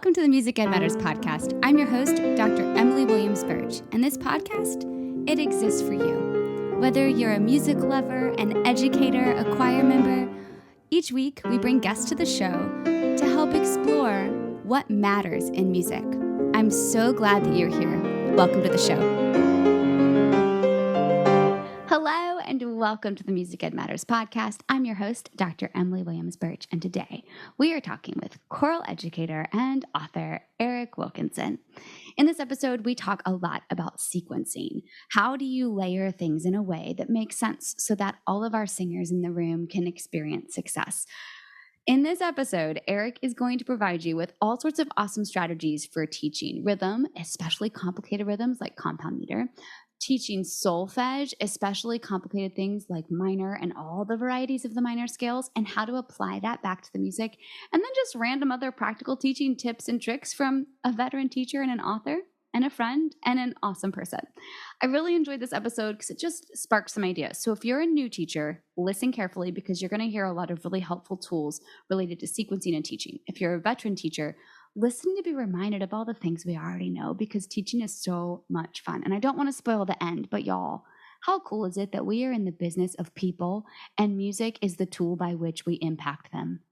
Welcome to the Music Ed Matters podcast. I'm your host, Dr. Emily Williams Birch, and this podcast, it exists for you. Whether you're a music lover, an educator, a choir member, each week we bring guests to the show to help explore what matters in music. I'm so glad that you're here. Welcome to the show. Hello and welcome to the Music Ed Matters podcast. I'm your host, Dr. Emily Williams Birch, and today we are talking with choral educator and author Ēriks Wilkinson. In this episode, we talk a lot about sequencing. How do you layer things in a way that makes sense so that all of our singers in the room can experience success? In this episode, Ēriks is going to provide you with all sorts of awesome strategies for teaching rhythm, especially complicated rhythms like compound meter, teaching solfège, especially complicated things like minor and all the varieties of the minor scales, and how to apply that back to the music, and then just random other practical teaching tips and tricks from a veteran teacher and an author and a friend and an awesome person. I really enjoyed this episode because it just sparked some ideas. So if you're a new teacher, listen carefully because you're going to hear a lot of really helpful tools related to sequencing and teaching. If you're a veteran teacher, listen to be reminded of all the things we already know because teaching is so much fun. And I don't want to spoil the end, but y'all, how cool is it that we are in the business of people and music is the tool by which we impact them?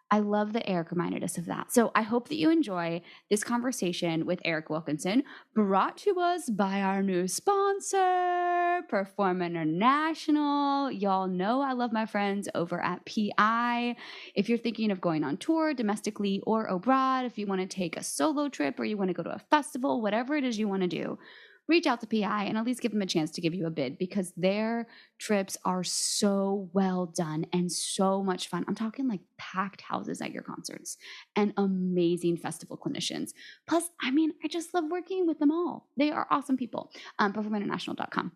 I love that Ēriks reminded us of that. So I hope that you enjoy this conversation with Ēriks Wilkinson, brought to us by our new sponsor, Perform International. Y'all know I love my friends over at PI. If you're thinking of going on tour domestically or abroad, if you want to take a solo trip or you want to go to a festival, whatever it is you want to do, reach out to PI and at least give them a chance to give you a bid because their trips are so well done and so much fun. I'm talking like packed houses at your concerts and amazing festival clinicians. Plus, I just love working with them all. They are awesome people. PerformInternational.com.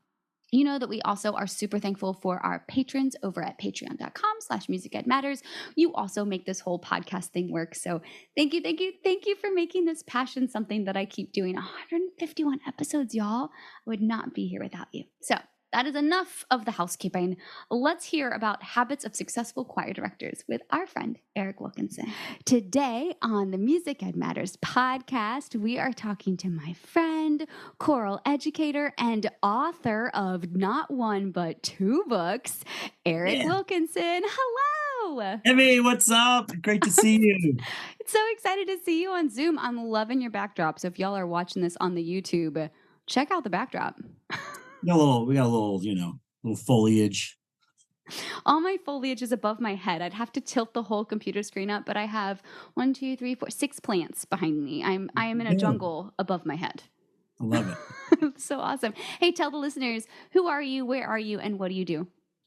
You know that we also are super thankful for our patrons over at patreon.com/musicedmatters. You also make this whole podcast thing work. So thank you for making this passion something that I keep doing. 151 episodes, y'all. I would not be here without you. So that is enough of the housekeeping. Let's hear about habits of successful choir directors with our friend, Ēriks Wilkinson. Today on the Music Ed Matters podcast, we are talking to my friend, choral educator, and author of not one, but two books, Ēriks Wilkinson. Hello. Emmy, what's up? Great to see you. So excited to see you on Zoom. I'm loving your backdrop. So if y'all are watching this on the YouTube, check out the backdrop. We got a little foliage. All my foliage is above my head. I'd have to tilt the whole computer screen up, but I have 6 plants behind me. I am in a jungle above my head. I love it. So awesome. Hey, tell the listeners, who are you, where are you, and what do you do?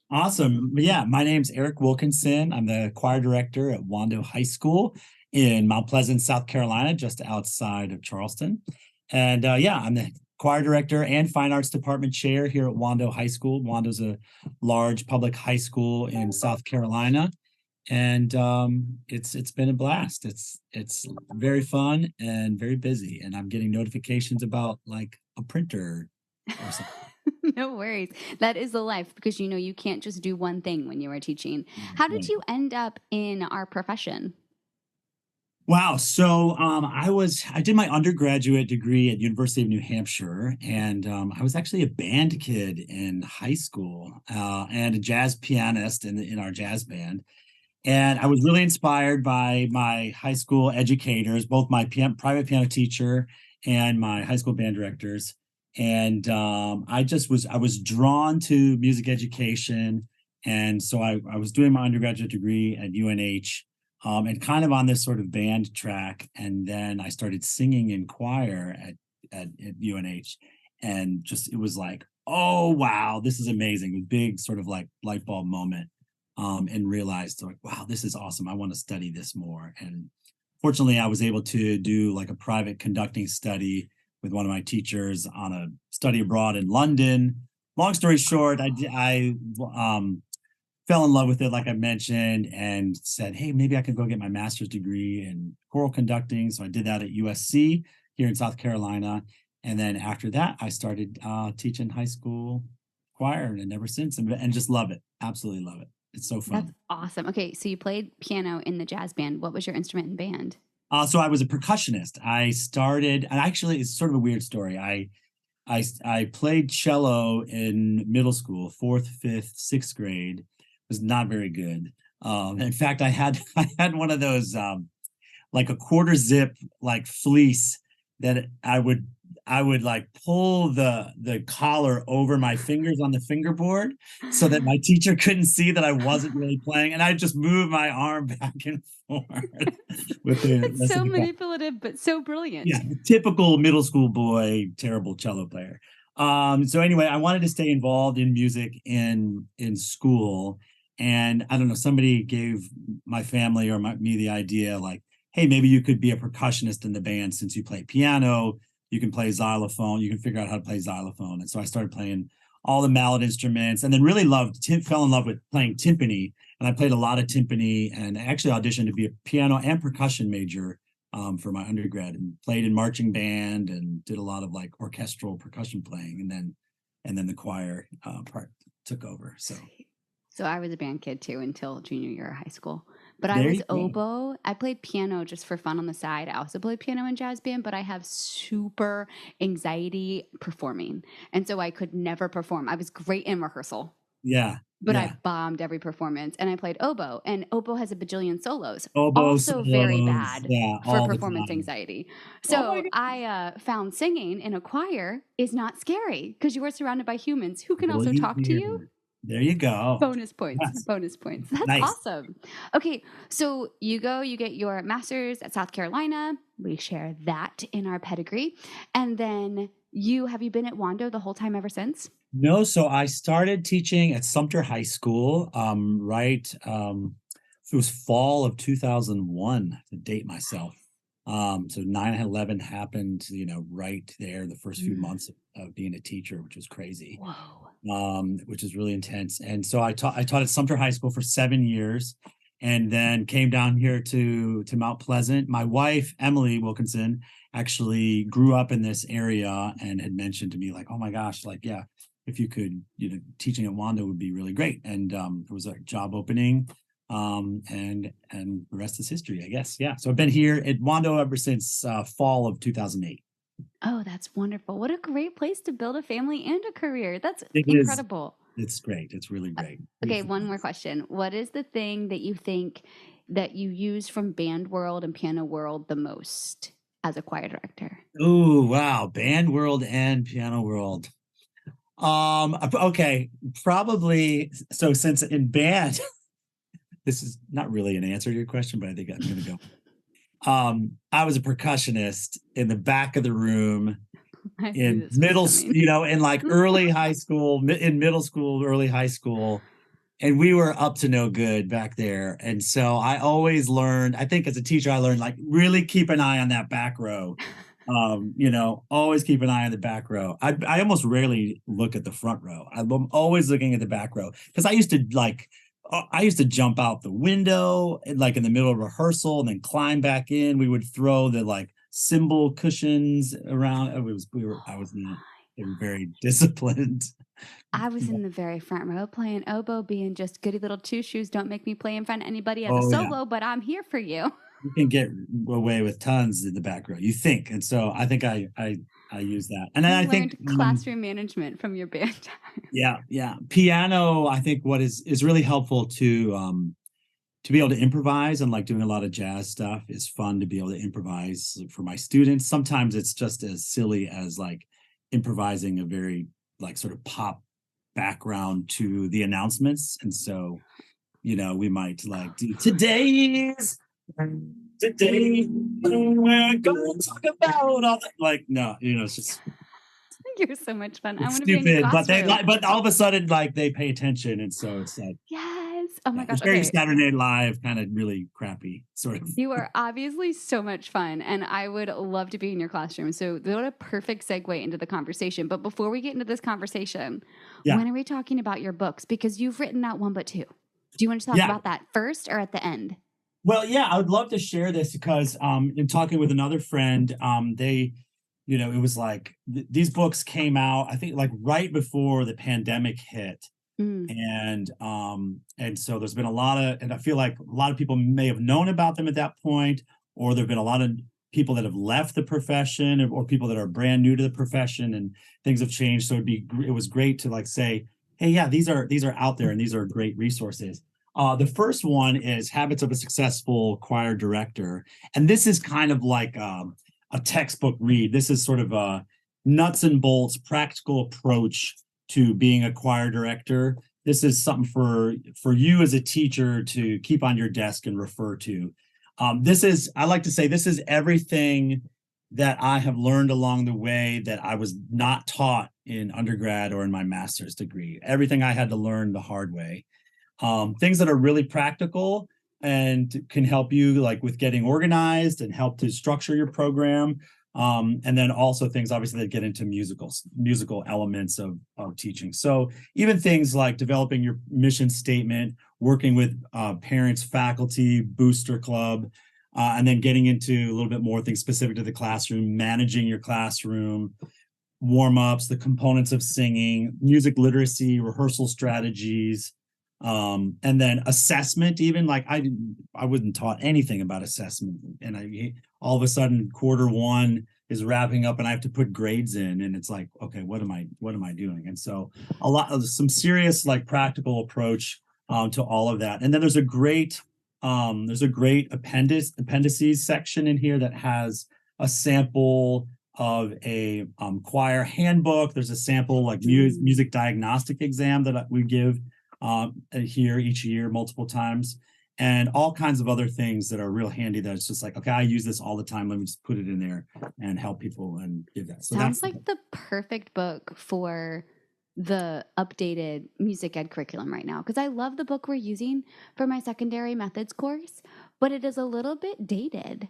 Awesome. Yeah, my name's Ēriks Wilkinson. I'm the choir director at Wando High School in Mount Pleasant, South Carolina, just outside of Charleston. And I'm the choir director and fine arts department chair here at Wando High School. Wando's a large public high school in South Carolina, and it's been a blast. It's very fun and very busy, and I'm getting notifications about like a printer or something. No worries. That is the life because you can't just do one thing when you are teaching. How did you end up in our profession? Wow. So I did my undergraduate degree at University of New Hampshire, and I was actually a band kid in high school and a jazz pianist in our jazz band. And I was really inspired by my high school educators, both my private piano teacher and my high school band directors. And I was drawn to music education. And so I was doing my undergraduate degree at UNH. And kind of on this sort of band track. And then I started singing in choir at UNH. And it was like, oh, wow, this is amazing. A big sort of like light bulb moment. And realized like, wow, this is awesome. I want to study this more. And fortunately, I was able to do like a private conducting study with one of my teachers on a study abroad in London. Long story short, I fell in love with it, like I mentioned, and said, hey, maybe I could go get my master's degree in choral conducting. So I did that at USC here in South Carolina. And then after that, I started teaching high school choir and ever since, and just love it. Absolutely love it. It's so fun. That's awesome. Okay, so you played piano in the jazz band. What was your instrument in band? So I was a percussionist. I started, and actually, it's sort of a weird story. I played cello in middle school, fourth, fifth, sixth grade. Was not very good. In fact, I had I had one of those like a quarter zip like fleece that I would like pull the collar over my fingers on the fingerboard so that my teacher couldn't see that I wasn't really playing, and I'd just move my arm back and forth with the It's so manipulative, but so brilliant. yeah, typical middle school boy, terrible cello player. So anyway, I wanted to stay involved in music in school, and I don't know, somebody gave my family or me the idea like, hey, maybe you could be a percussionist in the band since you play piano, you can play xylophone, you can figure out how to play xylophone. And so I started playing all the mallet instruments, and then really fell in love with playing timpani. And I played a lot of timpani, and actually auditioned to be a piano and percussion major for my undergrad, and played in marching band and did a lot of like orchestral percussion playing, and then the choir part took over. So I was a band kid too until junior year of high school. But I There was you go. oboe. I played piano just for fun on the side. I also played piano in jazz band, but I have super anxiety performing. And so I could never perform. I was great in rehearsal, Yeah, but I yeah. bombed every performance. And I played oboe, and oboe has a bajillion solos. Oboe Also very solos, bad yeah, for all the performance time. anxiety. Oh my So God. I found singing in a choir is not scary because you are surrounded by humans who can Will also you talk to hear? you. There you go. Bonus points. Yes. Bonus points. That's Nice. awesome. Okay, so you get your master's at South Carolina. We share that in our pedigree. And then have you been at Wando the whole time ever since? No, so I started teaching at Sumter High School, it was fall of 2001 to date myself. So 9/11 happened, right there, the first few months of being a teacher, which was crazy. Whoa. Which is really intense. And so I taught at Sumter High School for 7 years, and then came down here to Mount Pleasant. My wife, Emily Wilkinson, actually grew up in this area and had mentioned to me like, oh my gosh, like, yeah, if you could, teaching at Wando would be really great. And it was a job opening. And the rest is history, I guess. Yeah. So I've been here at Wando ever since fall of 2008. Oh, that's wonderful. What a great place to build a family and a career. That's It is. incredible. It's great. It's really great. Okay, Beautiful one more place. question. What is the thing that you think that you use from band world and piano world the most as a choir director? Oh, wow. Band world and piano world. Okay, probably. So since in band, this is not really an answer to your question, but I think I'm gonna go. I was a percussionist in the back of the room I knew in this was coming. in like early high school, in middle school, early high school, and we were up to no good back there. And so I always learned, I think as a teacher, I learned like really keep an eye on that back row. Always keep an eye on the back row. I almost rarely look at the front row. I'm always looking at the back row because I used to jump out the window like in the middle of rehearsal and then climb back in. We would throw the like cymbal cushions around. I was not very disciplined. I was in the very front row playing oboe, being just goody little two shoes. Don't make me play in front of anybody as a Oh yeah, solo, but I'm here for you. you can get away with tons in the back row, you think. And so I think I use that. And then You I think learned classroom management from your band time. yeah, piano. I think what is really helpful to be able to improvise, and like doing a lot of jazz stuff is fun to be able to improvise for my students. Sometimes it's just as silly as like improvising a very like sort of pop background to the announcements. And so, we might like do today we're going to talk about all that. Like, no, it's just You're so much fun. I it's want to be in your stupid, classroom. but all of a sudden like they pay attention, and so it's like Yes. Oh my it's gosh. very Okay. Saturday Night Live, kind of really crappy sort of. You are obviously so much fun, and I would love to be in your classroom. So, what a perfect segue into the conversation. But before we get into this conversation, Yeah. when are we talking about your books? Because you've written not one, but two. Do you want to talk Yeah. about that first or at the end? Well, yeah, I would love to share this because in talking with another friend, they, it was like these books came out, I think like right before the pandemic hit. And so there's been and I feel like a lot of people may have known about them at that point, or there've been a lot of people that have left the profession, or people that are brand new to the profession, and things have changed. So it was great to like say, hey, yeah, these are out there and these are great resources. The first one is Habits of a Successful Choir Director. And this is kind of like a textbook read. This is sort of a nuts and bolts practical approach to being a choir director. This is something for you as a teacher to keep on your desk and refer to. I like to say, this is everything that I have learned along the way that I was not taught in undergrad or in my master's degree. Everything I had to learn the hard way. Things that are really practical and can help you like with getting organized and help to structure your program. And then also things obviously that get into musical elements of teaching. So even things like developing your mission statement, working with parents, faculty, booster club, and then getting into a little bit more things specific to the classroom, managing your classroom, warm-ups, the components of singing, music literacy, rehearsal strategies, and then assessment. Even like I wasn't taught anything about assessment, and all of a sudden quarter 1 is wrapping up and I have to put grades in, and it's like, okay, what am I doing? And so some serious like practical approach to all of that. And then there's a great appendices section in here that has a sample of a choir handbook. There's a sample like music diagnostic exam that we give here each year multiple times, and all kinds of other things that are real handy. That it's just like, okay, I use this all the time. Let me just put it in there and help people and give that. So sounds like the perfect book for the updated music ed curriculum right now, because I love the book we're using for my secondary methods course, but it is a little bit dated.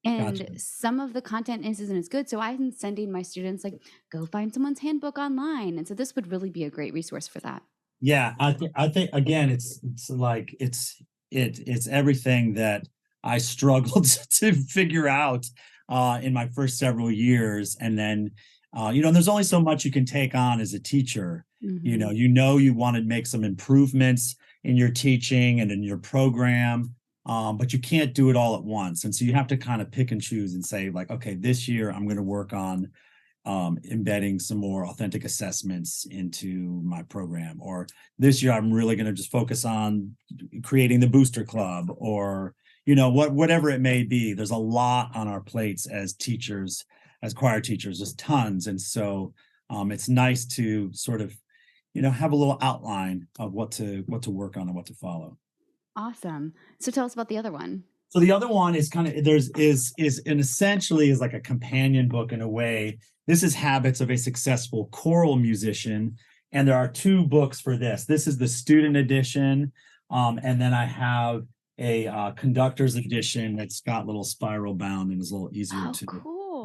And Gotcha. some of the content isn't as good. So I'm sending my students like, go find someone's handbook online. And so this would really be a great resource for that. Yeah, I think again, it's like it's everything that I struggled to figure out in my first several years. And then there's only so much you can take on as a teacher. Mm-hmm. You want to make some improvements in your teaching and in your program, but you can't do it all at once. And so you have to kind of pick and choose and say like, okay, this year I'm going to work on embedding some more authentic assessments into my program, or this year I'm really going to just focus on creating the booster club, or whatever it may be. There's a lot on our plates as teachers, as choir teachers, just tons. And so it's nice to sort of have a little outline of what to work on and what to follow. Awesome. So tell us about the other one. So the other one is kind of essentially like a companion book in a way. This is Habits of a Successful Choral Musician, and there are 2 books for this. This is the student edition, and then I have a conductor's edition that's got little spiral bound and is a little easier to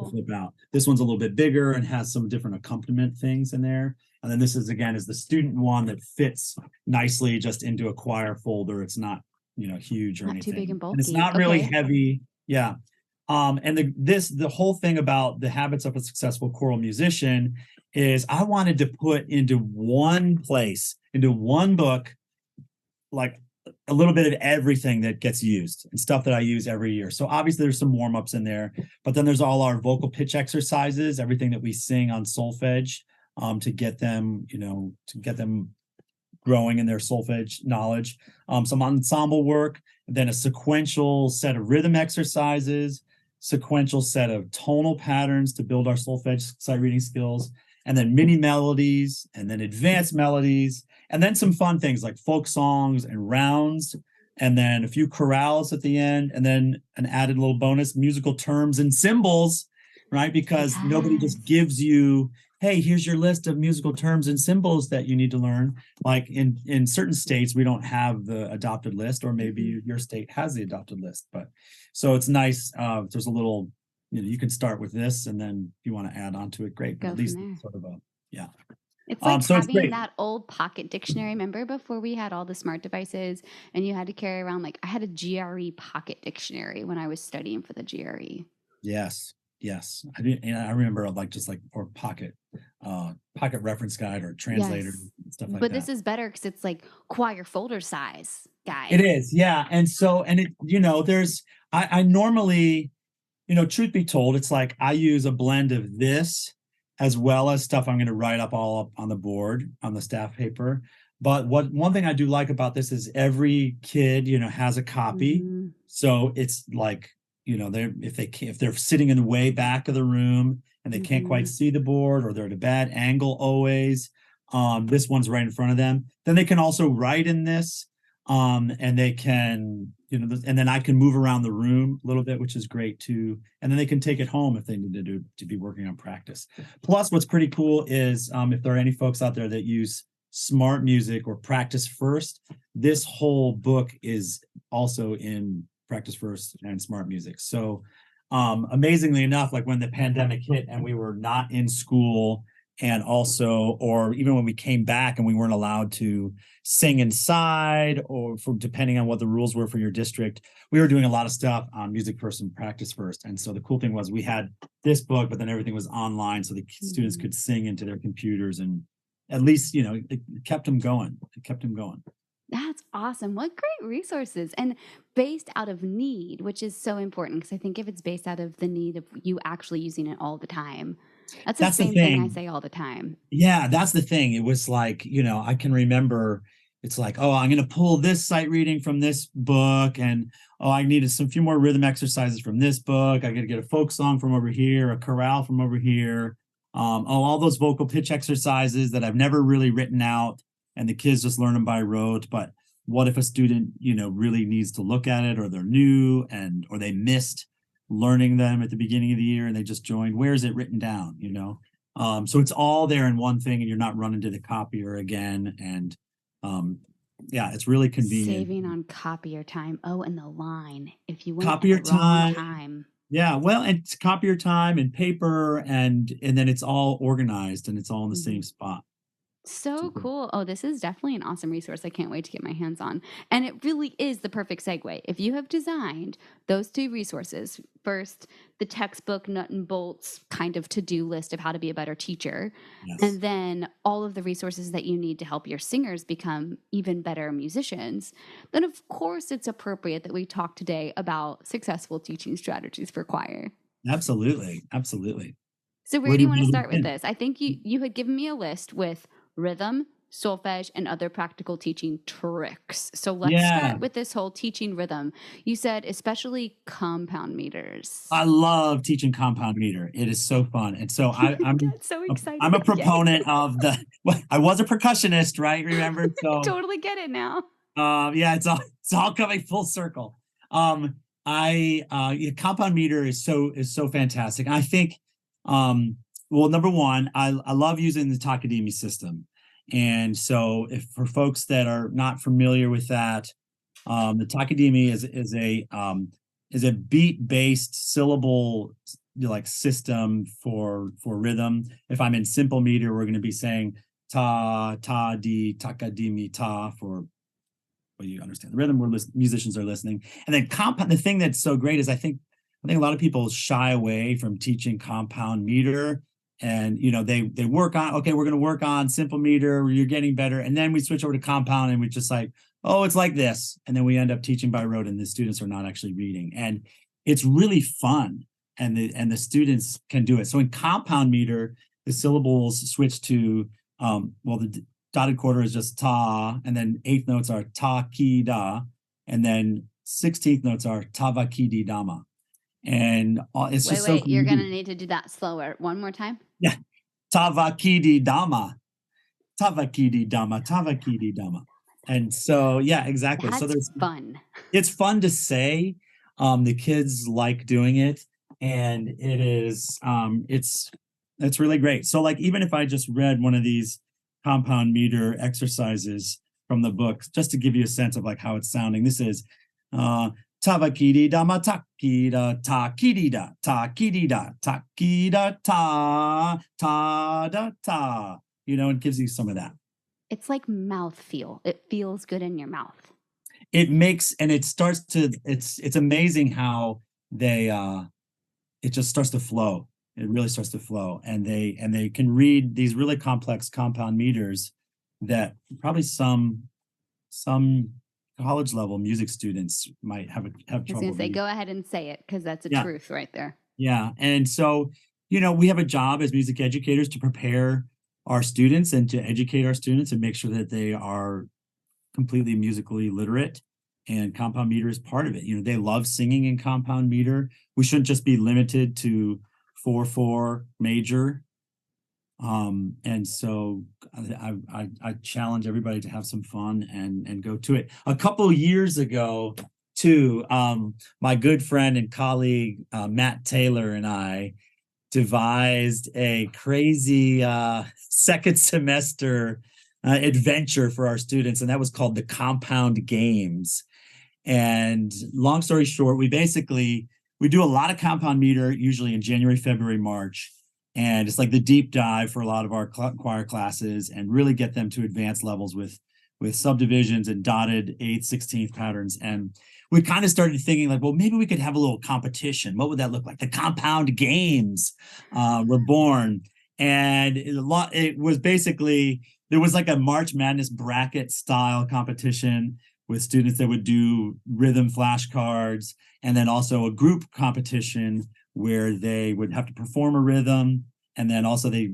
flip out. This one's a little bit bigger and has some different accompaniment things in there. And then this is the student one that fits nicely just into a choir folder. It's not huge or not anything. Too big and bulky. And it's not really heavy. Yeah. And the whole thing about the Habits of a Successful Choral Musician is I wanted to put into one place, into one book, like a little bit of everything that gets used and stuff that I use every year. So obviously there's some warm-ups in there, but then there's all our vocal pitch exercises, everything that we sing on solfège, to get them growing in their solfège knowledge, some ensemble work, then a sequential set of rhythm exercises, sequential set of tonal patterns to build our solfège sight reading skills, and then mini melodies, and then advanced melodies, and then some fun things like folk songs and rounds, and then a few chorales at the end, and then an added little bonus, musical terms and symbols, right? Because nobody just gives you, hey, here's your list of musical terms and symbols that you need to learn. Like in certain states, we don't have the adopted list, or maybe your state has the adopted list. But so it's nice. There's a little, you can start with this, and then if you want to add on to it, great. But at least sort of yeah. It's like having that old pocket dictionary. Remember before we had all the smart devices and you had to carry around, like I had a GRE pocket dictionary when I was studying for the GRE. Yes. I remember or pocket reference guide or translator and stuff like that. But this is better because it's like choir folder size guide. It is, yeah. And so, and it, I normally, truth be told, it's like I use a blend of this as well as stuff I'm going to write up all up on the board on the staff paper. But one thing I do like about this is every kid, has a copy. Mm-hmm. So it's like, if they're sitting in the way back of the room and they can't quite see the board, or they're at a bad angle always, this one's right in front of them. Then they can also write in this, and they can, and then I can move around the room a little bit, which is great too. And then they can take it home if they need to be working on practice. Plus, what's pretty cool is if there are any folks out there that use smart music or practice first, this whole book is also in practice first and smart music. So amazingly enough, like when the pandemic hit and we were not in school, and also, or even when we came back and we weren't allowed to sing inside, or depending on what the rules were for your district, we were doing a lot of stuff on music first and practice first. And so the cool thing was we had this book, but then everything was online, so the students could sing into their computers, and at least, it kept them going. That's awesome. What great resources, and based out of need, which is so important, because I think if it's based out of the need of you actually using it all the time, that's the same thing I say all the time. Yeah, that's the thing. It was like, I can remember it's like, oh, I'm going to pull this sight reading from this book, and I needed few more rhythm exercises from this book. I got to get a folk song from over here, a chorale from over here. All those vocal pitch exercises that I've never really written out, and the kids just learn them by rote. But what if a student, really needs to look at it, or they're new or they missed learning them at the beginning of the year and they just joined? Where is it written down? So it's all there in one thing, and you're not running to the copier again. And it's really convenient. Saving on copier time. Oh, and the line. If you went copier at the wrong time. Yeah, well, and it's copier time and paper, and then it's all organized and it's all in the same spot. So cool. Oh, this is definitely an awesome resource. I can't wait to get my hands on. And it really is the perfect segue. If you have designed those two resources, first, the textbook nut and bolts kind of to-do list of how to be a better teacher, and then all of the resources that you need to help your singers become even better musicians, then of course it's appropriate that we talk today about successful teaching strategies for choir. Absolutely. So where do you want to start with this? I think you had given me a list with rhythm, solfège, and other practical teaching tricks. So let's start with this whole teaching rhythm. You said especially compound meters. I love teaching compound meter. It is so fun. And so I'm so excited. I'm a proponent of I was a percussionist, right? Remember? So I totally get it now. It's all coming full circle. Compound meter is so fantastic. I think well, number one, I love using the Takadimi system. And so for folks that are not familiar with that, the Takadimi is a beat-based syllable system for rhythm. If I'm in simple meter, we're going to be saying ta, ta, di, takadimi, ta for, well, you understand the rhythm where musicians are listening. And then the thing that's so great is I think a lot of people shy away from teaching compound meter. And, they work on, okay, we're going to work on simple meter, you're getting better. And then we switch over to compound and we just like, oh, it's like this. And then we end up teaching by rote and the students are not actually reading. And it's really fun. And the students can do it. So in compound meter, the syllables switch to, the dotted quarter is just ta, and then eighth notes are ta, ki, da. And then 16th notes are tava, ki, di, dama. And it's just so cool. You're going to need to do that slower. One more time. Yeah. Tavakidi dama. Tavakidi dama. Tavakidi dama. And so, yeah, exactly. That's so there's fun. It's fun to say. The kids like doing it, and it is it's really great. So like even if I just read one of these compound meter exercises from the book, just to give you a sense of like how it's sounding. This is Tavakidi dama takida takidida takidida takida ta ta da ta. It gives you some of that. It's like mouth feel. It feels good in your mouth. It makes, and it starts to, it's amazing how it just starts to flow. It really starts to flow. And they can read these really complex compound meters that probably some college level music students might have I was trouble going to say, reading. go ahead and say it because that's a Yeah. truth right there. Yeah. And so, we have a job as music educators to prepare our students and to educate our students and make sure that they are completely musically literate. And compound meter is part of it. They love singing in compound meter. We shouldn't just be limited to 4/4 major. And so I challenge everybody to have some fun and go to it. A couple of years ago, too, my good friend and colleague Matt Taylor and I devised a crazy second semester adventure for our students, and that was called the Compound Games. And long story short, we do a lot of compound meter, usually in January, February, March. And it's like the deep dive for a lot of our choir classes and really get them to advanced levels with subdivisions and dotted 8/16 16th patterns. And we kind of started thinking like, well, maybe we could have a little competition. What would that look like? The Compound Games were born. And it was basically, there was like a March Madness bracket style competition with students that would do rhythm flashcards, and then also a group competition where they would have to perform a rhythm, and then also they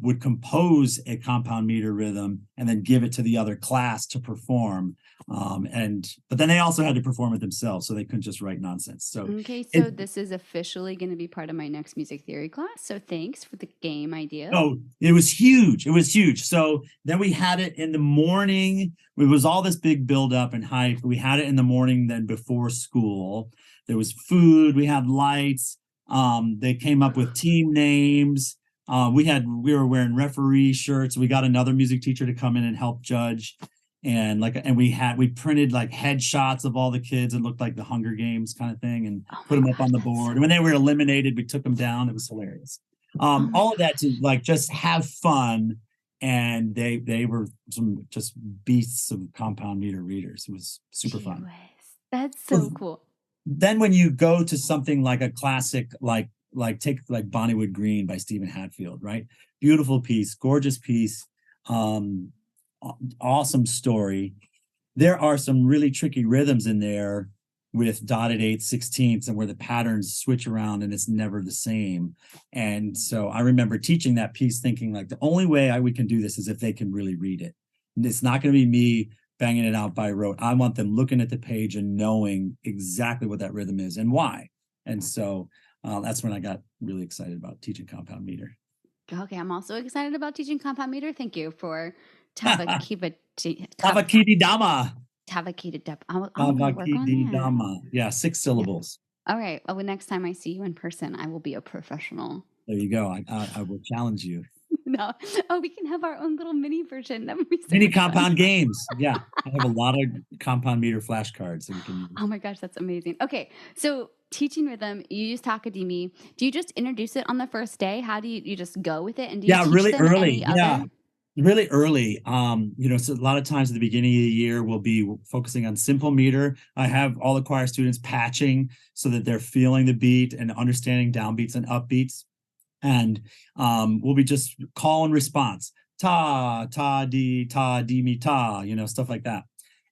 would compose a compound meter rhythm and then give it to the other class to perform. But then they also had to perform it themselves, so they couldn't just write nonsense. So this is officially going to be part of my next music theory class. So thanks for the game idea. Oh, it was huge. It was huge. So then we had it in the morning. It was all this big buildup and hype. We had it in the morning then before school. There was food. We had lights. They came up with team names. We were wearing referee shirts. We got another music teacher to come in and help judge. And we printed like headshots of all the kids. It looked like the Hunger Games kind of thing, and put them up on the board. And when they were eliminated, we took them down. It was hilarious. All of that to like just have fun. And they were some just beasts of compound meter readers. It was super fun. That's so cool. Then when you go to something like a classic, like take like Bonnywood Green by Stephen Hatfield, right? Beautiful piece, gorgeous piece, awesome story. There are some really tricky rhythms in there with dotted 8/16 and where the patterns switch around and it's never the same. And so I remember teaching that piece thinking like the only way we can do this is if they can really read it. And it's not going to be me banging it out by rote. I want them looking at the page and knowing exactly what that rhythm is and why. And so that's when I got really excited about teaching compound meter. Okay, I'm also excited about teaching compound meter. Thank you for Tavakidi Dama. Tavakidi Dama. Yeah, 6 syllables. Yeah. All right. Well, next time I see you in person, I will be a professional. There you go. I will challenge you. No. Oh, we can have our own little mini version. That would be so mini compound games. Yeah. I have a lot of compound meter flashcards that we can use. Oh my gosh, that's amazing. Okay. So teaching rhythm, you use Takadimi. Do you just introduce it on the first day? How do you just go with it? And do you teach really them early. Other? Really early. So a lot of times at the beginning of the year, we'll be focusing on simple meter. I have all the choir students patching so that they're feeling the beat and understanding downbeats and upbeats. And we'll be just call and response. Ta, di, mi, ta, stuff like that.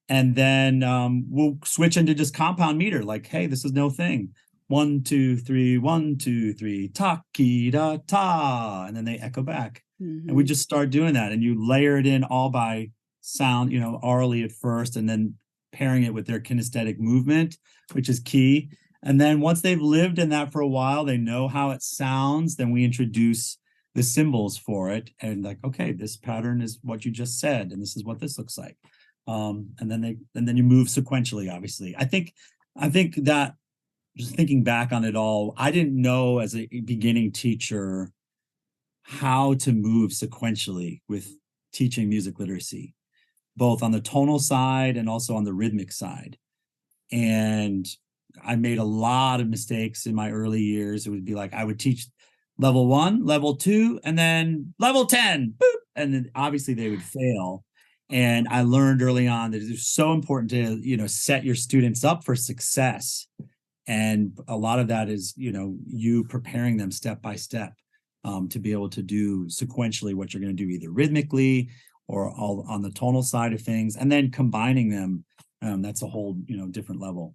And then we'll switch into just compound meter, like, hey, this is no thing. 1, 2, 3, 1, 2, 3, ta, ki, da, ta. And then they echo back. Mm-hmm. And we just start doing that. And you layer it in all by sound, orally at first, and then pairing it with their kinesthetic movement, which is key. And then once they've lived in that for a while, they know how it sounds. Then we introduce the symbols for it. And like, okay, this pattern is what you just said. And this is what this looks like. And then you move sequentially, obviously. I think that just thinking back on it all, I didn't know as a beginning teacher how to move sequentially with teaching music literacy, both on the tonal side and also on the rhythmic side. And I made a lot of mistakes in my early years. It would be like I would teach level 1, level 2, and then level 10, boop, and then obviously they would fail. And I learned early on that it's so important to, set your students up for success. And a lot of that is, you preparing them step by step to be able to do sequentially what you're going to do, either rhythmically or all on the tonal side of things, and then combining them that's a whole, different level.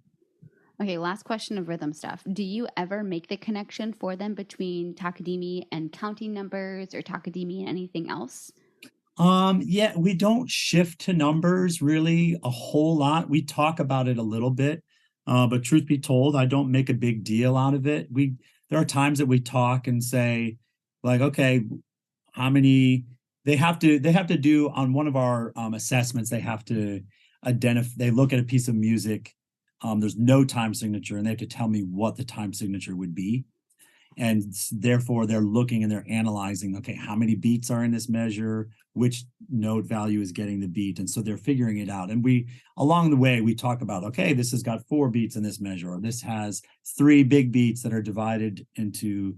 Okay, last question of rhythm stuff. Do you ever make the connection for them between takadimi and counting numbers, or takadimi and anything else? Yeah, we don't shift to numbers really a whole lot. We talk about it a little bit, but truth be told, I don't make a big deal out of it. There are times that we talk and say, like, okay, how many they have to do on one of our assessments. They have to identify. They look at a piece of music. There's no time signature, and they have to tell me what the time signature would be. And therefore, they're looking and they're analyzing, okay, how many beats are in this measure, which note value is getting the beat. And so they're figuring it out. And along the way, we talk about, okay, this has got 4 beats in this measure, or this has 3 big beats that are divided into,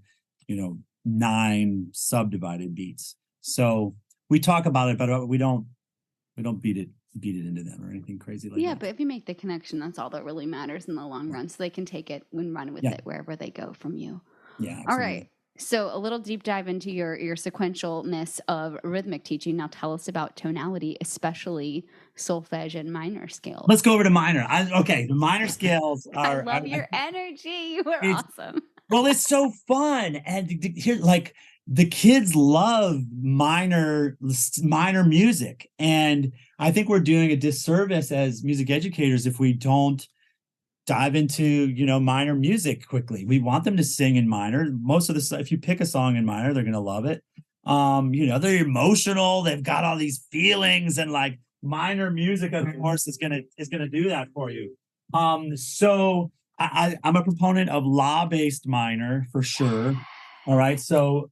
9 subdivided beats. So we talk about it, but we don't beat it into them or anything crazy like that. Yeah, but if you make the connection, that's all that really matters in the long run. So they can take it and run with it wherever they go from you. Yeah, absolutely. All right. So a little deep dive into your sequentialness of rhythmic teaching. Now tell us about tonality, especially solfège and minor scales. Let's go over to minor. The minor scales are... I love your energy. You are awesome. Well, it's so fun. And here, like, the kids love minor music. And I think we're doing a disservice as music educators if we don't dive into, minor music quickly. We want them to sing in minor. Most of the stuff, if you pick a song in minor, they're going to love it. They're emotional. They've got all these feelings, and like minor music, of course, is going to do that for you. So I'm a proponent of law-based minor for sure. All right. So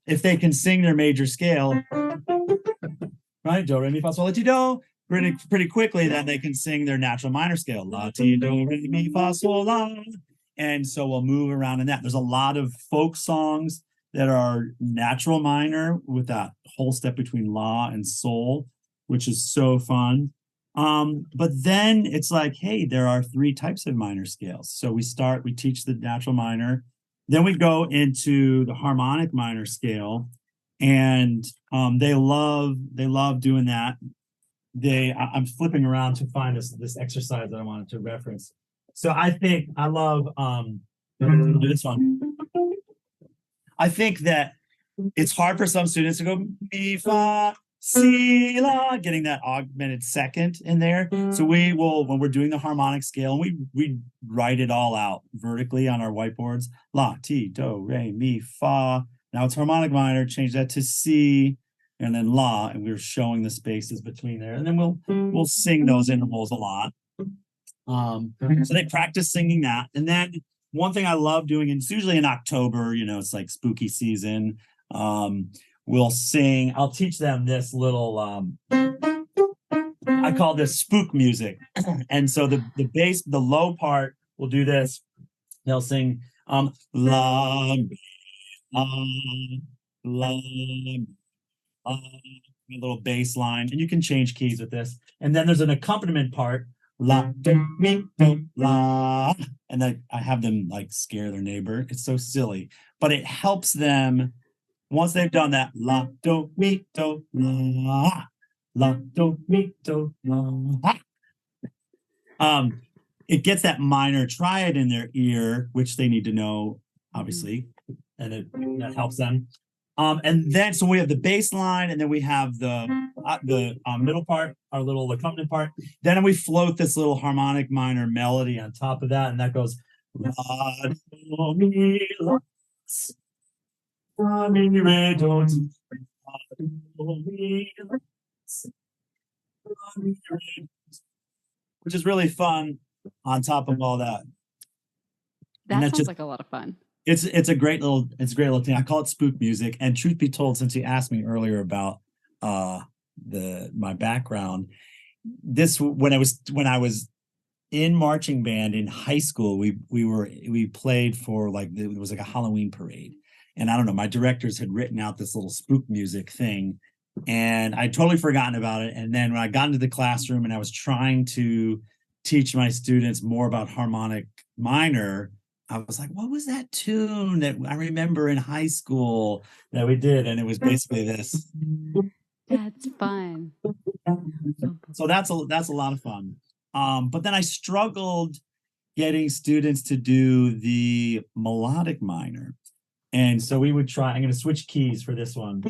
if they can sing their major scale, right? Do, re, mi, fa, sol, la, ti, do. Pretty quickly, then they can sing their natural minor scale. La, ti, do, re, mi, fa, sol, la. And so we'll move around in that. There's a lot of folk songs that are natural minor with that whole step between la and sol, which is so fun. But then it's like, hey, there are 3 types of minor scales. So we teach the natural minor, then we go into the harmonic minor scale, and they love doing that. I'm flipping around to find this exercise that I wanted to reference. So I think I love do this one. I think that it's hard for some students to go mi, fa, si, la, getting that augmented second in there. So we will, when we're doing the harmonic scale, and we write it all out vertically on our whiteboards. La, ti, do, re, mi, fa. Now it's harmonic minor, change that to si, and then la, and we're showing the spaces between there. And then we'll sing those intervals a lot. So they practice singing that. And then one thing I love doing, and it's usually in October, it's like spooky season. We'll sing, I'll teach them this little, I call this spook music. And so the bass, the low part will do this. They'll sing, la, la, la, a little bass line, and you can change keys with this. And then there's an accompaniment part, la, do, mi, do, la. And then I have them like scare their neighbor. It's so silly, but it helps them. Once they've done that, la, do, mi, do, la, la, do, mi, do, la. It gets that minor triad in their ear, which they need to know, obviously, and that helps them. And then, so we have the bass line, and then we have the middle part, our little accompaniment part. Then we float this little harmonic minor melody on top of that, and that goes la, do, mi, la, la, mi, re, do, ti, la, do, mi, la, la, mi, re, which is really fun on top of all that. That sounds like a lot of fun. It's a great little thing. I call it spook music. And truth be told, since you asked me earlier about my background, when I was in marching band in high school, we played for it was like a Halloween parade. And I don't know, my directors had written out this little spook music thing, and I'd totally forgotten about it. And then when I got into the classroom and I was trying to teach my students more about harmonic minor, I was like, what was that tune that I remember in high school that we did? And it was basically this. That's fun. So that's a lot of fun. But then I struggled getting students to do the melodic minor. And so we would try, I'm going to switch keys for this one.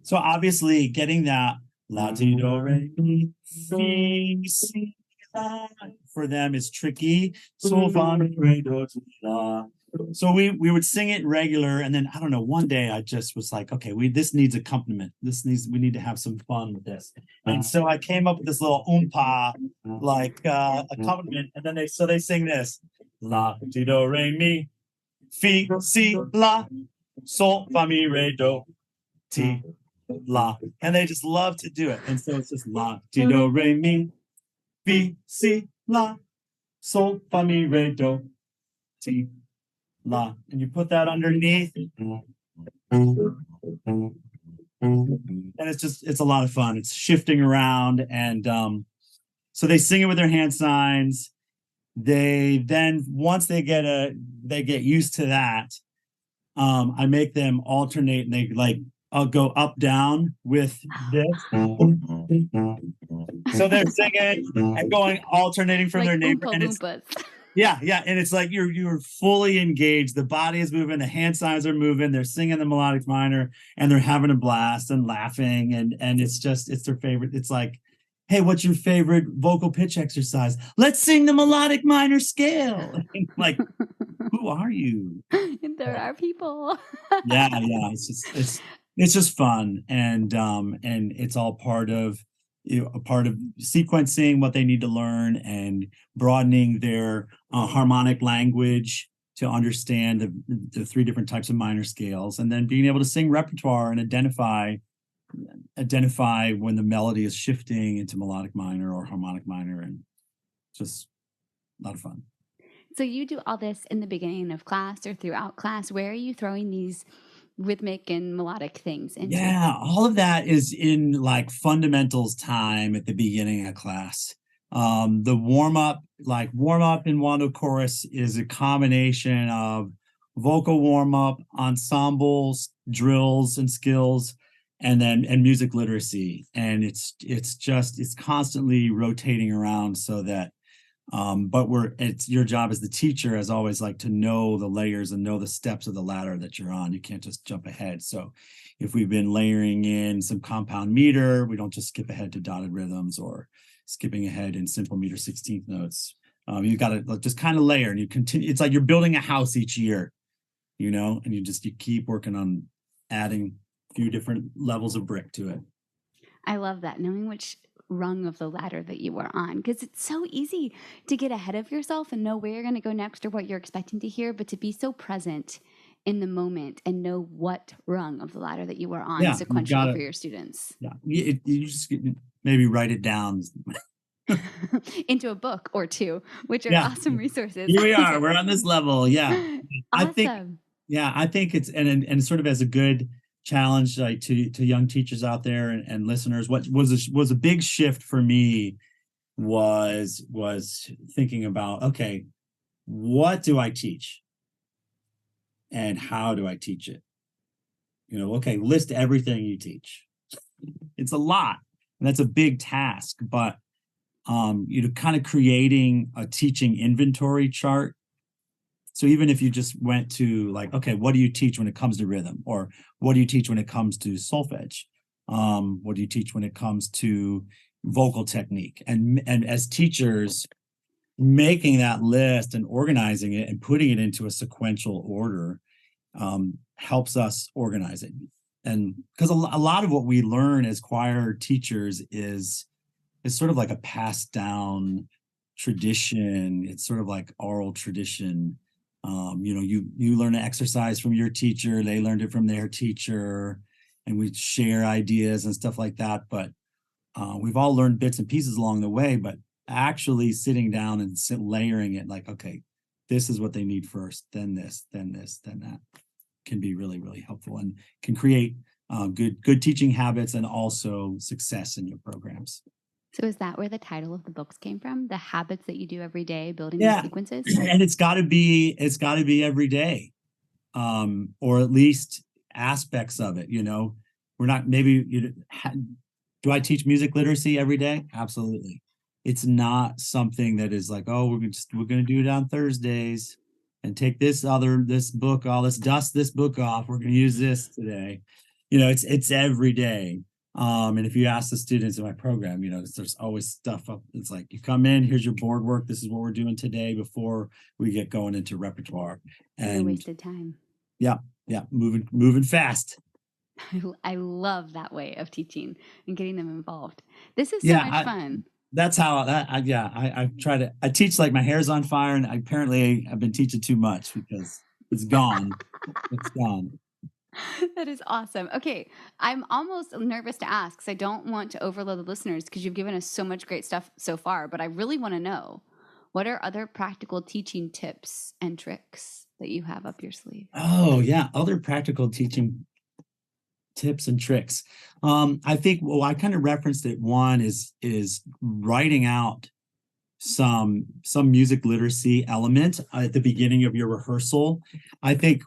So obviously getting that la ti do re mi fi si la for them is tricky. So fa mi re do ti la. So we would sing it regular, and then I don't know, one day I just was like, okay, this needs accompaniment. We need to have some fun with this. And so I came up with this little oompa accompaniment, and then they sing this la ti do re mi fi si la sol fa mi re do ti la, and they just love to do it. And so it's just la ti do re mi fi si la sol fa mi re do ti la, and you put that underneath, and it's a lot of fun. It's shifting around, and so they sing it with their hand signs. They then, once they get used to that, I make them alternate, and they I'll go up down with this. So they're singing and going, alternating from their neighbor, and it's yeah, and it's like you're fully engaged. The body is moving, the hand signs are moving, they're singing the melodic minor, and they're having a blast and laughing, and it's their favorite. It's like, hey, what's your favorite vocal pitch exercise? Let's sing the melodic minor scale. Like, who are you? There are people. Yeah, it's just fun, and it's all part of sequencing what they need to learn and broadening their harmonic language to understand the three different types of minor scales, and then being able to sing repertoire and identify when the melody is shifting into melodic minor or harmonic minor, and just a lot of fun. So you do all this in the beginning of class or throughout class. Where are you throwing these rhythmic and melodic things into? Yeah, all of that is in like fundamentals time at the beginning of class. The warm up in Wando chorus is a combination of vocal warm up, ensembles, drills and skills, and music literacy. And it's constantly rotating around so that but it's your job as the teacher, as always, like to know the layers and know the steps of the ladder that you're on. You can't just jump ahead. So if we've been layering in some compound meter, we don't just skip ahead to dotted rhythms or skipping ahead in simple meter 16th notes. You got to just kind of layer, and you continue. It's like you're building a house each year, and you keep working on adding a few different levels of brick to it. I love that, knowing which rung of the ladder that you are on, because it's so easy to get ahead of yourself and know where you're going to go next or what you're expecting to hear, but to be so present in the moment and know what rung of the ladder that you are on sequentially for your students. Yeah, you just maybe write it down into a book or two, which are awesome resources. Here we are. We're on this level. Yeah. Awesome. I think it's and sort of as a good challenge, like to young teachers out there and listeners, what was a big shift for me was thinking about, okay, what do I teach and how do I teach it? Okay, list everything you teach. It's a lot, and that's a big task, but kind of creating a teaching inventory chart. So even if you just went to like, okay, what do you teach when it comes to rhythm? Or what do you teach when it comes to solfège? What do you teach when it comes to vocal technique? And as teachers, making that list and organizing it and putting it into a sequential order helps us organize it. And because a lot of what we learn as choir teachers is sort of like a passed down tradition. It's sort of like oral tradition. You learn an exercise from your teacher, they learned it from their teacher, and we share ideas and stuff like that. But we've all learned bits and pieces along the way, but actually sitting down and layering it, like, okay, this is what they need first, then this, then this, then that, can be really, really helpful and can create good teaching habits and also success in your programs. So is that where the title of the books came from? The habits that you do every day, building these sequences? And it's got to be every day, or at least aspects of it. We're not, maybe Do I teach music literacy every day? Absolutely. It's not something that is like, oh, we're going to do it on Thursdays and take this book, let's dust this book off. We're going to use this today. It's every day. And if you ask the students in my program, there's always stuff up. It's like, you come in, here's your board work. This is what we're doing today before we get going into repertoire. And wasted time. Yeah. Moving fast. I love that way of teaching and getting them involved. This is so much fun. That's how I try to, I teach like my hair's on fire, and apparently I've been teaching too much because it's gone. It's gone. That is awesome. Okay. I'm almost nervous to ask because I don't want to overload the listeners because you've given us so much great stuff so far, but I really want to know, what are other practical teaching tips and tricks that you have up your sleeve? Oh yeah. Other practical teaching tips and tricks. I think, I kind of referenced it. One is writing out some music literacy element at the beginning of your rehearsal. I think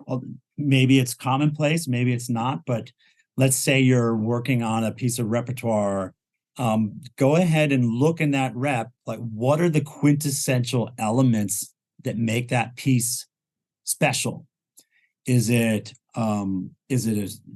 maybe it's commonplace, maybe it's not, but let's say you're working on a piece of repertoire. Go ahead and look in that rep, like, what are the quintessential elements that make that piece special? Is it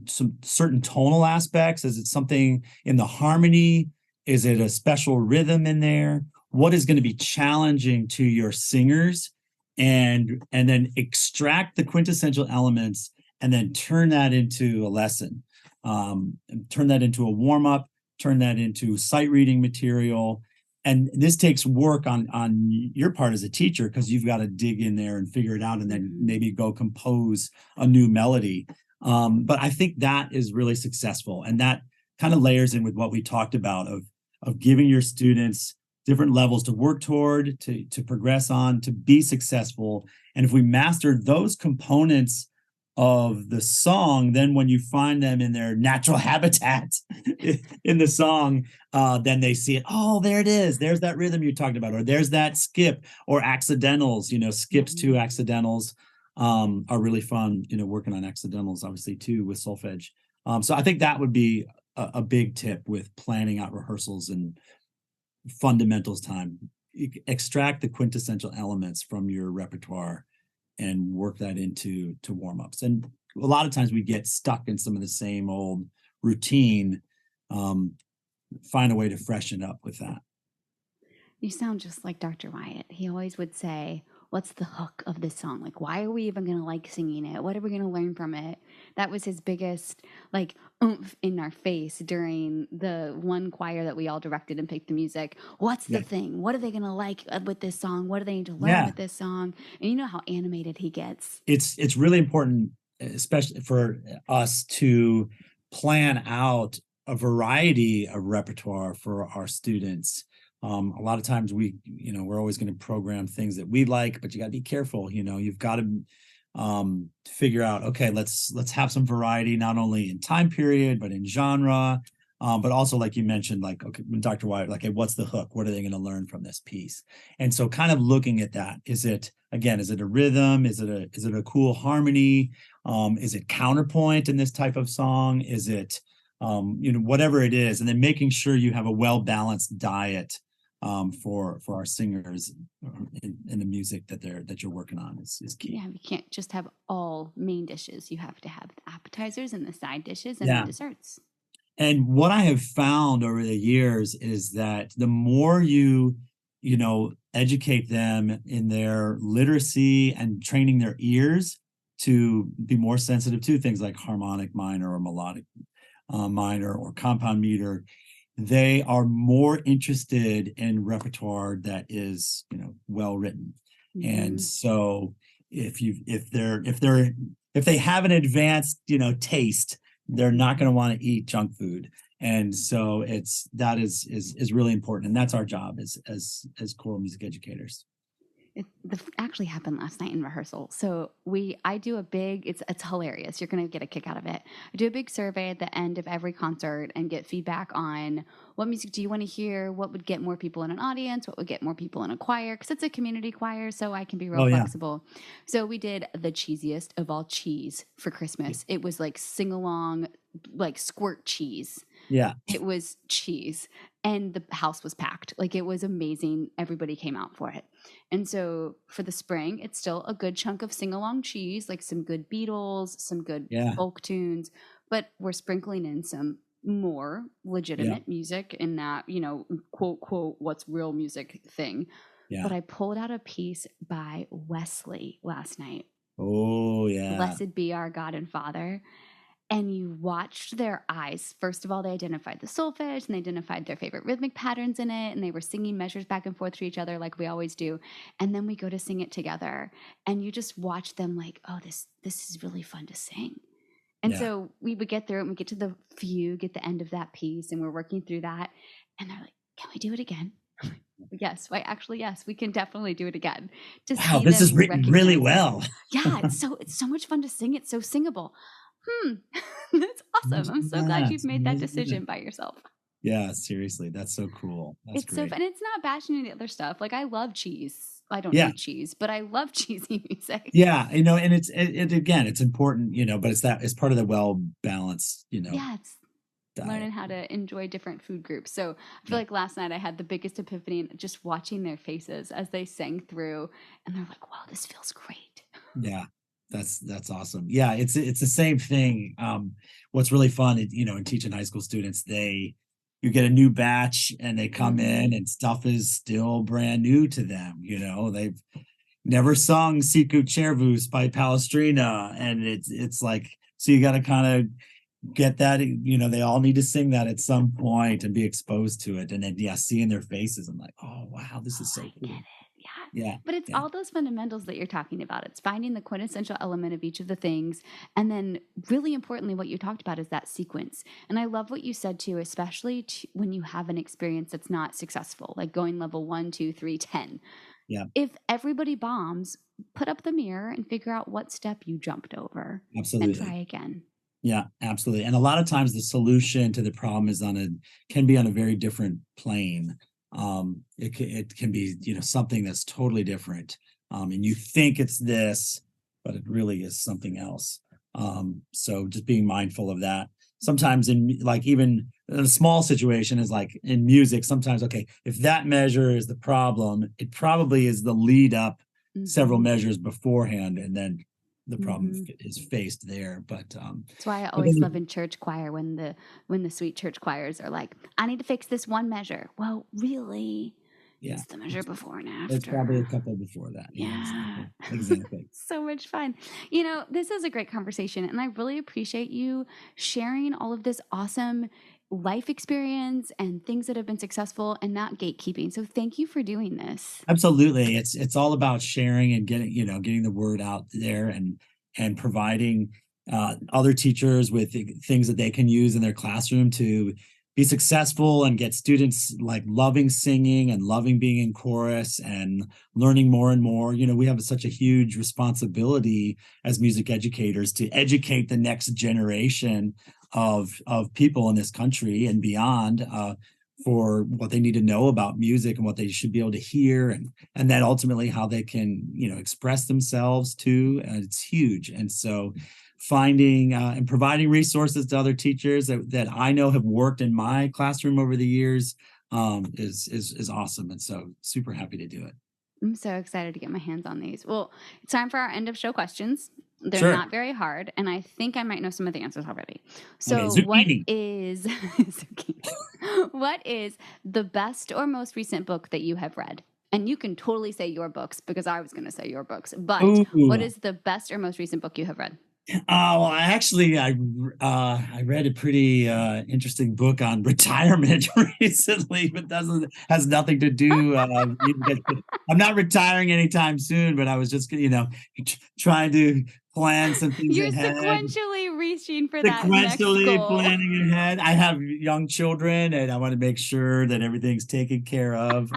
some certain tonal aspects? Is it something in the harmony? Is it a special rhythm in there? What is going to be challenging to your singers? And then extract the quintessential elements and then turn that into a lesson. Turn that into a warm-up, turn that into sight reading material. And this takes work on your part as a teacher, because you've got to dig in there and figure it out and then maybe go compose a new melody. But I think that is really successful. And that kind of layers in with what we talked about of giving your students different levels to work toward, to progress on, to be successful. And if we master those components of the song, then when you find them in their natural habitat in the song, then they see it. Oh, there it is. There's that rhythm you talked about, or there's that skip or accidentals. Skips to accidentals are really fun. Working on accidentals, obviously, too, with solfège. So I think that would be a big tip with planning out rehearsals and fundamentals time. Extract the quintessential elements from your repertoire and work that into warm-ups. And a lot of times we get stuck in some of the same old routine. Find a way to freshen up with that. You sound just like Dr. Wyatt. He always would say, what's the hook of this song? Like, why are we even going to like singing it? What are we going to learn from it? That was his biggest, oomph in our face during the one choir that we all directed and picked the music. What's the thing? What are they going to like with this song? What do they need to learn with this song? And you know how animated he gets. It's really important, especially for us, to plan out a variety of repertoire for our students. A lot of times we're always going to program things that we like, but you got to be careful. You've got to figure out, okay, let's have some variety, not only in time period, but in genre, but also, like you mentioned, okay, when Dr. Wyatt, what's the hook? What are they going to learn from this piece? And so kind of looking at that, is it a rhythm? Is it a cool harmony? Is it counterpoint in this type of song? Is it, whatever it is, and then making sure you have a well-balanced diet for our singers in the music that you're working on is key. Yeah, you can't just have all main dishes. You have to have the appetizers and the side dishes and the desserts. And what I have found over the years is that the more you educate them in their literacy and training their ears to be more sensitive to things like harmonic minor or melodic minor or compound meter, they are more interested in repertoire that is, well written. And so if they have an advanced, taste, they're not going to want to eat junk food. And so that is really important. And that's our job as choral music educators. It actually happened last night in rehearsal. So I do a big, it's hilarious. You're going to get a kick out of it. I do a big survey at the end of every concert and get feedback on what music do you want to hear? What would get more people in an audience? What would get more people in a choir? Because it's a community choir, so I can be real flexible. So we did the cheesiest of all cheese for Christmas. It was like sing-along, like squirt cheese. Yeah. It was cheese, and the house was packed. Like, it was amazing. Everybody came out for it. And so for the spring, it's still a good chunk of sing-along cheese, like some good Beatles, some good Yeah. folk tunes, but we're sprinkling in some more Yeah. legitimate music in that, quote, quote, what's real music thing. But Yeah. I pulled out a piece by Wesley last night. Oh, yeah. Blessed be our God and Father. And you watched their eyes. First of all, they identified the solfège and they identified their favorite rhythmic patterns in it. And they were singing measures back and forth to each other like we always do. And then we go to sing it together. And you just watch them like, oh, this is really fun to sing. And Yeah. so we would get through it and we get to the fugue at the end of that piece. And we're working through that. And they're like, can we do it again? Yes, yes, we can definitely do it again. To Wow, see this is them written really recognize it. well. Yeah, it's so much fun to sing. It's so singable. That's awesome. I'm so glad you've made that decision by yourself. Yeah, seriously, that's so cool. That's It's so great. fun. It's not bashing any other stuff. Like, I love cheese. I don't Yeah. eat cheese, but I love cheesy music. Yeah, and it again, it's important, but it's part of the well-balanced, Yeah, it's diet. learning how to enjoy different food groups. So I feel Yeah. like last night I had the biggest epiphany just watching their faces as they sang through, and they're like, wow, this feels great. Yeah. That's awesome. Yeah, it's the same thing. What's really fun, in teaching high school students, you get a new batch and they come in and stuff is still brand new to them. They've never sung Sicut Cervus by Palestrina, and it's like, so you got to kind of get that. They all need to sing that at some point and be exposed to it, and then seeing their faces, I'm like, oh wow, this is so I cool. get it. Yeah. But it's all those fundamentals that you're talking about. It's finding the quintessential element of each of the things. And then, really importantly, what you talked about is that sequence. And I love what you said too, especially when you have an experience that's not successful, like going level 1, 2, 3, 10. Yeah. If everybody bombs, put up the mirror and figure out what step you jumped over and try Absolutely. again. Yeah, absolutely. And a lot of times the solution to the problem can be on a very different plane. It can be, something that's totally different. And you think it's this, but it really is something else. So just being mindful of that. Sometimes in, like, even a small situation is like in music, sometimes, okay, if that measure is the problem, it probably is the lead up several measures beforehand, and then the problem is faced there. But that's why I always love in church choir when the sweet church choirs are like, I need to fix this one measure. Well, really, it's the measure before and after. It's probably a couple before that. Yeah. Exactly. So much fun. This is a great conversation, and I really appreciate you sharing all of this awesome life experience and things that have been successful and not gatekeeping. So thank you for doing this. Absolutely. It's all about sharing and getting the word out there, and providing other teachers with things that they can use in their classroom to be successful and get students like loving singing and loving being in chorus and learning more and more. We have such a huge responsibility as music educators to educate the next generation of people in this country and beyond, for what they need to know about music and what they should be able to hear, and then ultimately how they can express themselves too. And it's huge. And so finding and providing resources to other teachers that I know have worked in my classroom over the years is awesome. And so super happy to do it. I'm so excited to get my hands on these. Well, it's time for our end of show questions. They're Sure. not very hard, and I think I might know some of the answers already. So, Okay, what zucchini. is what is the best or most recent book that you have read? And you can totally say your books because I was going to say your books. But what Ooh. is the best or most recent book you have read? Well, I read a pretty interesting book on retirement recently, but has nothing to do. I'm not retiring anytime soon, but I was just trying to plan some things You're ahead. sequentially reaching for that next Sequentially goal. planning ahead. I have young children, and I want to make sure that everything's taken care of.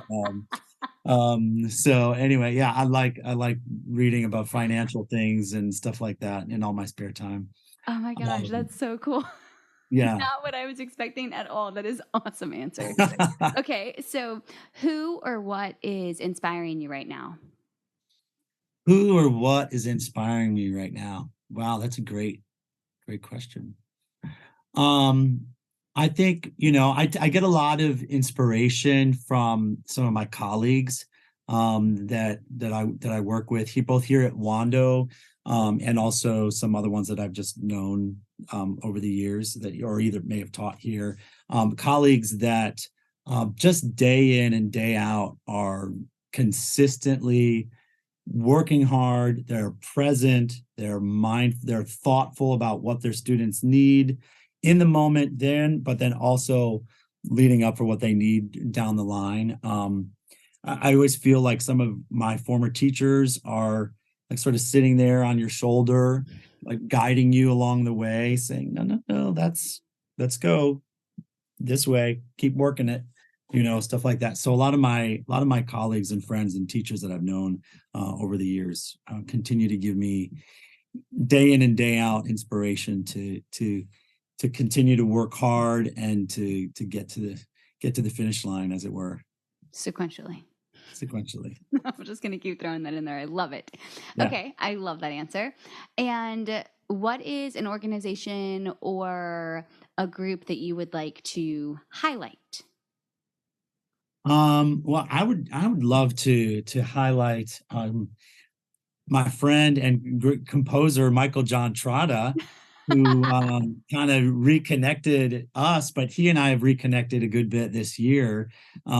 So anyway, yeah, I like reading about financial things and stuff like that in all my spare time. Oh my gosh, that's so cool. Yeah. Not what I was expecting at all. That is awesome answer. Okay, so who or what is inspiring you right now? Who or what is inspiring me right now? Wow, that's a great question. I think, I get a lot of inspiration from some of my colleagues that I work with both here at Wando, and also some other ones that I've just known over the years that or either may have taught here. Colleagues that just day in and day out are consistently working hard, they're present, they're thoughtful about what their students need in the moment but then also leading up for what they need down the line. I always feel like some of my former teachers are like sort of sitting there on your shoulder, like guiding you along the way, saying, no, let's go this way, keep working it, stuff like that. So a lot of my colleagues and friends and teachers that I've known over the years continue to give me day in and day out inspiration to continue to work hard and to get to the finish line, as it were. Sequentially. I'm just going to keep throwing that in there. I love it. Yeah. Okay. I love that answer. And what is an organization or a group that you would like to highlight? Well, I would love to highlight my friend and composer Michael John Trotta, who kind of reconnected us, but he and I have reconnected a good bit this year.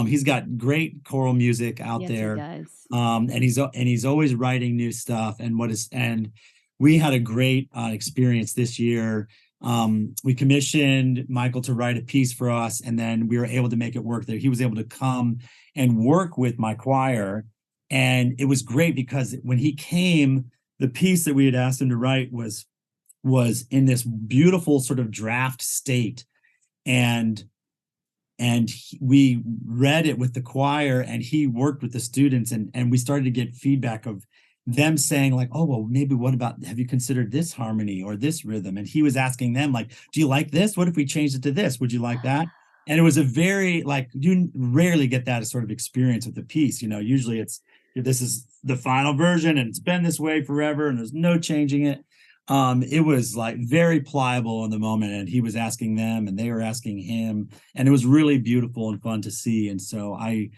He's got great choral music out there. He does. And he's always writing new stuff. And we had a great experience this year. We commissioned Michael to write a piece for us, and then we were able to make it work there. He was able to come and work with my choir. And it was great because when he came, the piece that we had asked him to write was in this beautiful sort of draft state. And we read it with the choir, and he worked with the students, and we started to get feedback of them saying like, oh, well, maybe what about, have you considered this harmony or this rhythm? And he was asking them like, do you like this? What if we changed it to this? Would you like that? And it was a very, like, you rarely get that sort of experience with the piece. Usually this is the final version and it's been this way forever and there's no changing it. It was like very pliable in the moment, and he was asking them and they were asking him, and it was really beautiful and fun to see. And so I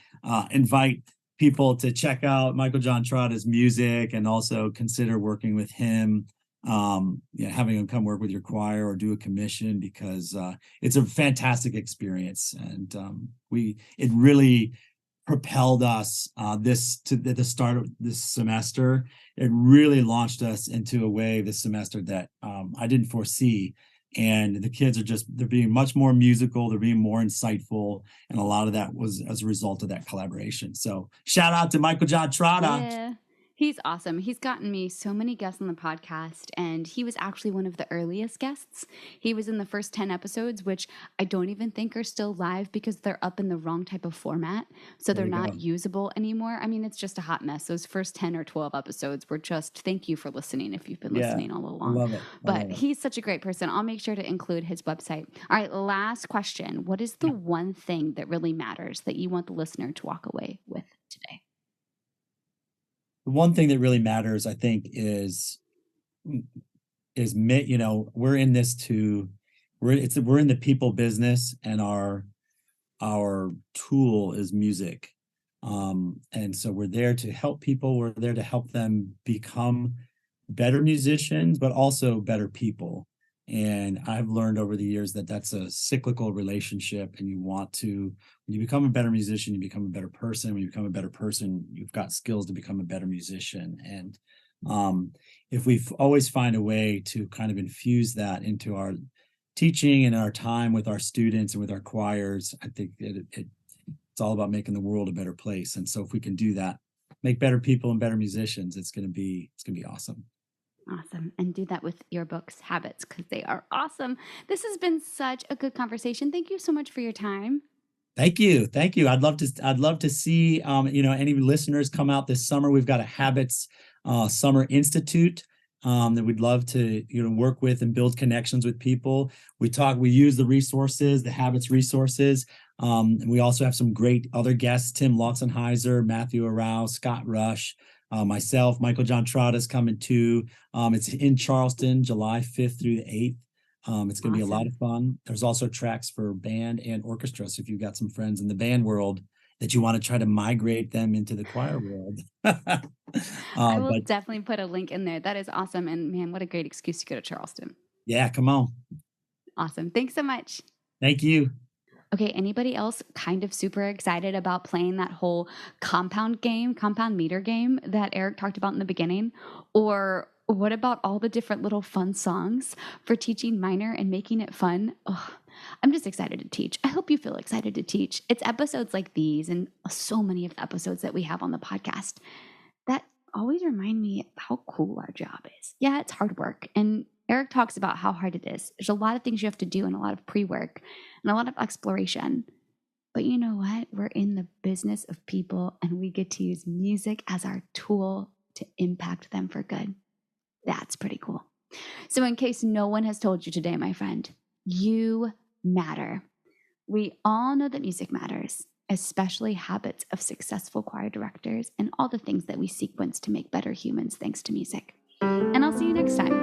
invite people to check out Michael John Trotta's music and also consider working with him, having him come work with your choir or do a commission, because it's a fantastic experience. And it really propelled us at the start of this semester. It really launched us into a way this semester that I didn't foresee. And the kids they're being much more musical, they're being more insightful. And a lot of that was as a result of that collaboration. So shout out to Michael John Trotta. Yeah. He's awesome. He's gotten me so many guests on the podcast, and he was actually one of the earliest guests. He was in the first 10 episodes, which I don't even think are still live because they're up in the wrong type of format. So they're not usable anymore. I mean, it's just a hot mess. Those first 10 or 12 episodes were just, thank you for listening if you've been listening all along. I love it. But he's such a great person. I'll make sure to include his website. All right, last question. What is the one thing that really matters that you want the listener to walk away with today? The one thing that really matters, I think, is we're in this we're in the people business, and our tool is music. And so we're there to help people. We're there to help them become better musicians, but also better people. And I've learned over the years that that's a cyclical relationship, and when you become a better musician, you become a better person. When you become a better person, you've got skills to become a better musician. And if we always find a way to kind of infuse that into our teaching and our time with our students and with our choirs, I think it's all about making the world a better place. And so if we can do that, make better people and better musicians, it's going to be awesome. Awesome. And do that with your books, Habits, because they are awesome. This has been such a good conversation. Thank you so much for your time. Thank you. I'd love to see any listeners come out this summer. We've got a Habits Summer Institute that we'd love to work with and build connections with people. We use the resources, the Habits resources. And we also have some great other guests: Tim Lotzenheiser, Matthew Arau, Scott Rush. Myself, Michael John Trotta is coming too. It's in Charleston, July 5th through the 8th. It's going to be a lot Awesome. of fun. There's also tracks for band and orchestra. So if you've got some friends in the band world that you want to try to migrate them into the choir world. I will But definitely put a link in there. That is awesome. And man, what a great excuse to go to Charleston. yeah, come on. Awesome. Thanks so much. Thank you. Okay, anybody else kind of super excited about playing that whole compound meter game that Ēriks talked about in the beginning? Or what about all the different little fun songs for teaching minor and making it fun? Oh, I'm just excited to teach. I hope you feel excited to teach. It's episodes like these and so many of the episodes that we have on the podcast that always remind me how cool our job is. Yeah, it's hard work. And Ēriks talks about how hard it is. There's a lot of things you have to do and a lot of pre-work and a lot of exploration. But you know what? We're in the business of people and we get to use music as our tool to impact them for good. That's pretty cool. So in case no one has told you today, my friend, you matter. We all know that music matters, especially habits of successful choir directors and all the things that we sequence to make better humans thanks to music. And I'll see you next time.